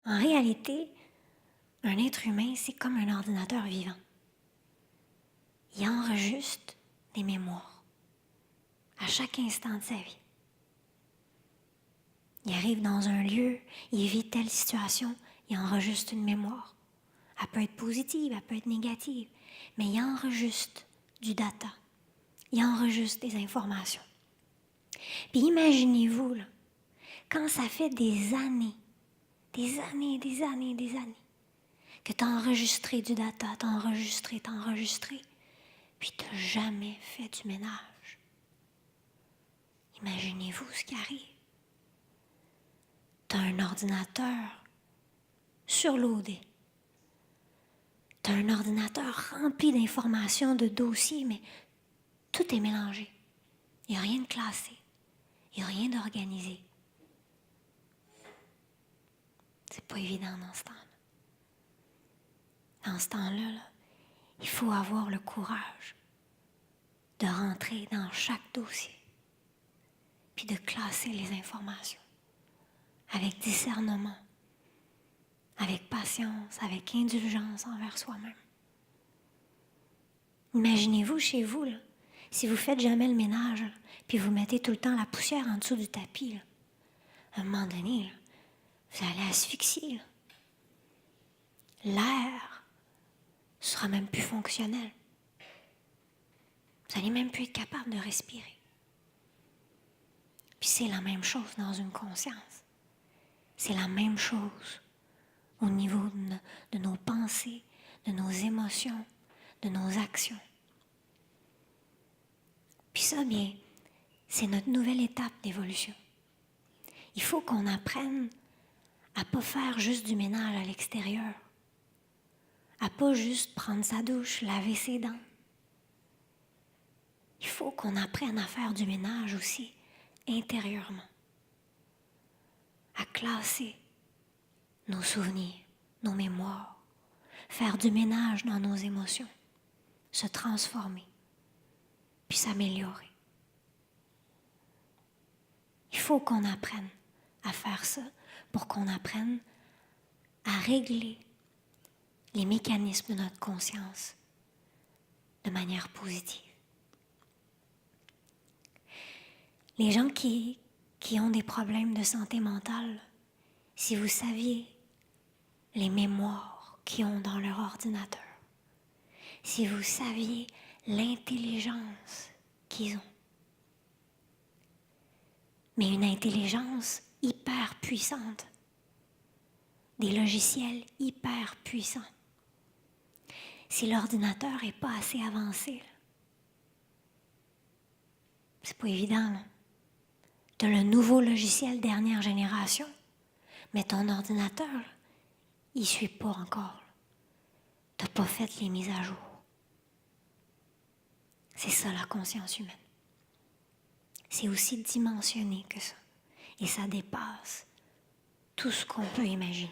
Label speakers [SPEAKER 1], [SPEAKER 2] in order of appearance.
[SPEAKER 1] En réalité, un être humain, c'est comme un ordinateur vivant. Il enregistre des mémoires à chaque instant de sa vie. Il arrive dans un lieu, il vit telle situation, il enregistre une mémoire. Elle peut être positive, elle peut être négative, mais il enregistre du data. Il enregistre des informations. Puis imaginez-vous, là, quand ça fait des années, que tu as enregistré du data, tu as enregistré, puis tu n'as jamais fait du ménage. Imaginez-vous ce qui arrive. Tu as un ordinateur surloadé. Tu as un ordinateur rempli d'informations, de dossiers, mais tout est mélangé. Il n'y a rien de classé. Il n'y a rien d'organisé. C'est pas évident dans ce temps-là. Dans ce temps-là, là, il faut avoir le courage de rentrer dans chaque dossier, puis de classer les informations avec discernement, avec patience, avec indulgence envers soi-même. Imaginez-vous chez vous, là, si vous ne faites jamais le ménage, là, puis vous mettez tout le temps la poussière en dessous du tapis, là, à un moment donné, là, vous allez asphyxier. Là. L'air ne sera même plus fonctionnel. Vous n'allez même plus être capable de respirer. Puis c'est la même chose dans une conscience. C'est la même chose au niveau de nos pensées, de nos émotions, de nos actions. Puis ça, bien, c'est notre nouvelle étape d'évolution. Il faut qu'on apprenne à ne pas faire juste du ménage à l'extérieur, à pas juste prendre sa douche, laver ses dents. Il faut qu'on apprenne à faire du ménage aussi intérieurement, à classer nos souvenirs, nos mémoires, faire du ménage dans nos émotions, se transformer, puis s'améliorer. Il faut qu'on apprenne à faire ça pour qu'on apprenne à régler les mécanismes de notre conscience de manière positive. Les gens qui ont des problèmes de santé mentale, si vous saviez les mémoires qu'ils ont dans leur ordinateur, si vous saviez l'intelligence qu'ils ont, mais une intelligence hyper puissante, des logiciels hyper puissants. Si l'ordinateur n'est pas assez avancé, c'est pas évident, là. Tu as le nouveau logiciel dernière génération, mais ton ordinateur, il ne suit pas encore. Tu n'as pas fait les mises à jour. C'est ça la conscience humaine. C'est aussi dimensionné que ça. Et ça dépasse tout ce qu'on peut imaginer.